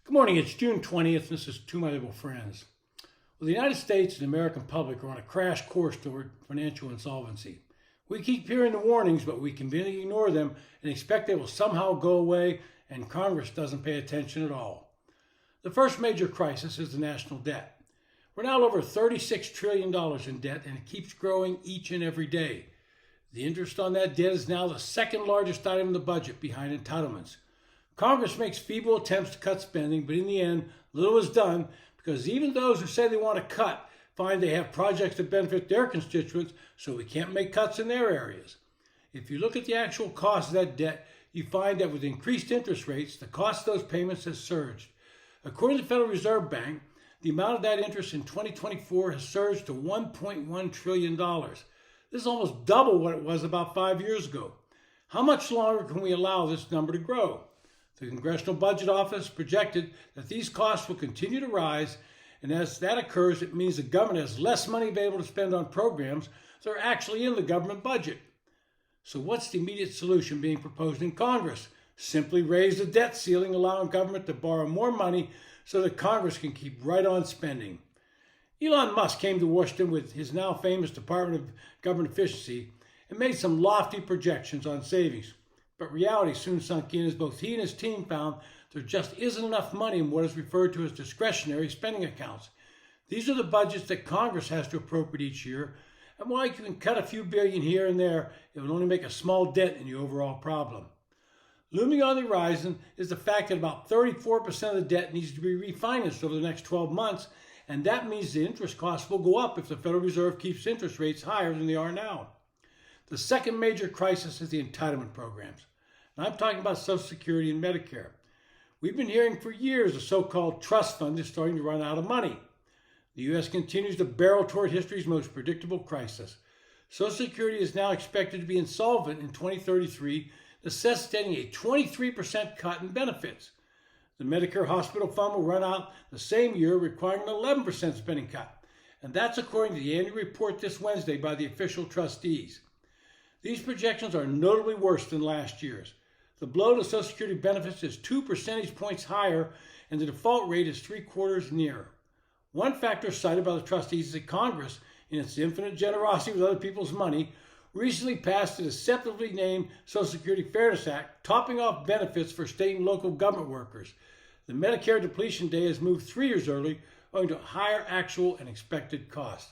Good morning, it's June 20th, and this is To My Liberal Friends. Well, the United States and the American public are on a crash course toward financial insolvency. We keep hearing the warnings, but we conveniently ignore them and expect they will somehow go away, and Congress doesn't pay attention at all. The first major crisis is the national debt. We're now over $36 trillion in debt, and it keeps growing each and every day. The interest on that debt is now the second largest item in the budget, behind entitlements. Congress makes feeble attempts to cut spending, but in the end, little is done because even those who say they want to cut find they have projects that benefit their constituents, so we can't make cuts in their areas. If you look at the actual cost of that debt, you find that with increased interest rates, the cost of those payments has surged. According to the Federal Reserve Bank, the amount of that interest in 2024 has surged to $1.1 trillion. This is almost double what it was about 5 years ago. How much longer can we allow this number to grow? The Congressional Budget Office projected that these costs will continue to rise, and as that occurs, it means the government has less money available to spend on programs that are actually in the government budget. So what's the immediate solution being proposed in Congress? Simply raise the debt ceiling, allowing government to borrow more money so that Congress can keep right on spending. Elon Musk came to Washington with his now famous Department of Government Efficiency and made some lofty projections on savings. But reality soon sunk in as both he and his team found there just isn't enough money in what is referred to as discretionary spending accounts. These are the budgets that Congress has to appropriate each year, and while you can cut a few billion here and there, it will only make a small dent in the overall problem. Looming on the horizon is the fact that about 34% of the debt needs to be refinanced over the next 12 months, and that means the interest costs will go up if the Federal Reserve keeps interest rates higher than they are now. The second major crisis is the entitlement programs. And I'm talking about Social Security and Medicare. We've been hearing for years the so-called trust fund is starting to run out of money. The U.S. continues to barrel toward history's most predictable crisis. Social Security is now expected to be insolvent in 2033, necessitating a 23% cut in benefits. The Medicare Hospital Fund will run out the same year, requiring an 11% spending cut. And that's according to the annual report this Wednesday by the official trustees. These projections are notably worse than last year's. The blow to Social Security benefits is 2 percentage points higher, and the default rate is 3/4 nearer. One factor cited by the trustees is that Congress, in its infinite generosity with other people's money, recently passed the deceptively named Social Security Fairness Act, topping off benefits for state and local government workers. The Medicare depletion day has moved 3 years early, owing to higher actual and expected costs.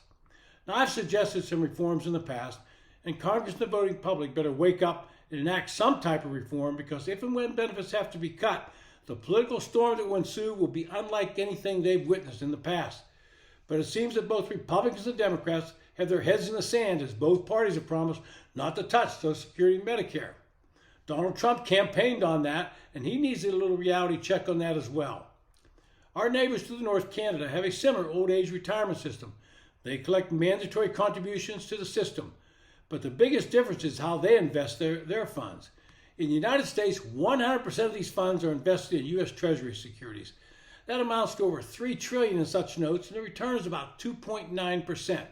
Now, I've suggested some reforms in the past, and Congress and the voting public better wake up and enact some type of reform, because if and when benefits have to be cut, the political storm that will ensue will be unlike anything they've witnessed in the past. But it seems that both Republicans and Democrats have their heads in the sand, as both parties have promised not to touch Social Security and Medicare. Donald Trump campaigned on that, and he needs a little reality check on that as well. Our neighbors to the north, Canada, have a similar old age retirement system. They collect mandatory contributions to the system. But the biggest difference is how they invest their funds. In the United States, 100% of these funds are invested in U.S. Treasury securities. That amounts to over $3 trillion in such notes, and the return is about 2.9%.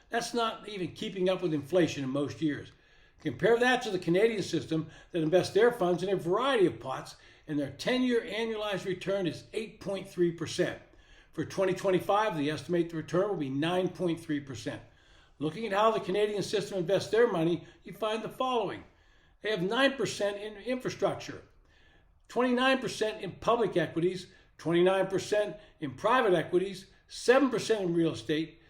That's not even keeping up with inflation in most years. Compare that to the Canadian system that invests their funds in a variety of pots, and their 10-year annualized return is 8.3%. For 2025, they estimate the return will be 9.3%. Looking at how the Canadian system invests their money, you find the following. They have 9% in infrastructure, 29% in public equities, 29% in private equities, 7% in real estate,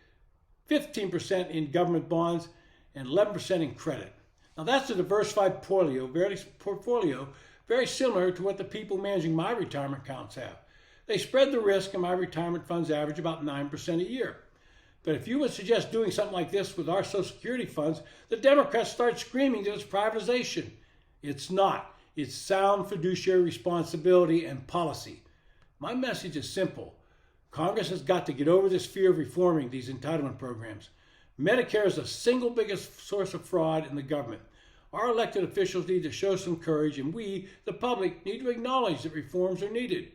15% in government bonds, and 11% in credit. Now that's a diversified portfolio, very similar to what the people managing my retirement accounts have. They spread the risk, and my retirement funds average about 9% a year. But if you would suggest doing something like this with our Social Security funds, the Democrats start screaming that it's privatization. It's not. It's sound fiduciary responsibility and policy. My message is simple. Congress has got to get over this fear of reforming these entitlement programs. Medicare is the single biggest source of fraud in the government. Our elected officials need to show some courage, and we, the public, need to acknowledge that reforms are needed.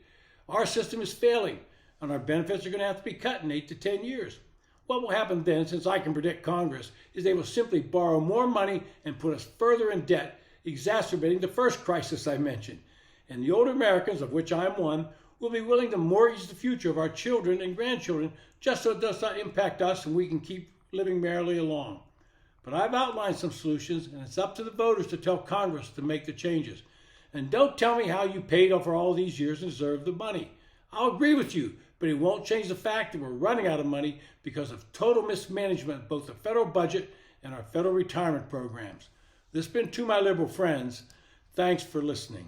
Our system is failing, and our benefits are going to have to be cut in 8 to 10 years. What will happen then, since I can predict Congress, is they will simply borrow more money and put us further in debt, exacerbating the first crisis I mentioned. And the older Americans, of which I'm one, we'll be willing to mortgage the future of our children and grandchildren just so it does not impact us and we can keep living merrily along. But I've outlined some solutions, and it's up to the voters to tell Congress to make the changes. And don't tell me how you paid off for all these years and deserve the money. I'll agree with you, but it won't change the fact that we're running out of money because of total mismanagement of both the federal budget and our federal retirement programs. This has been To My Liberal Friends. Thanks for listening.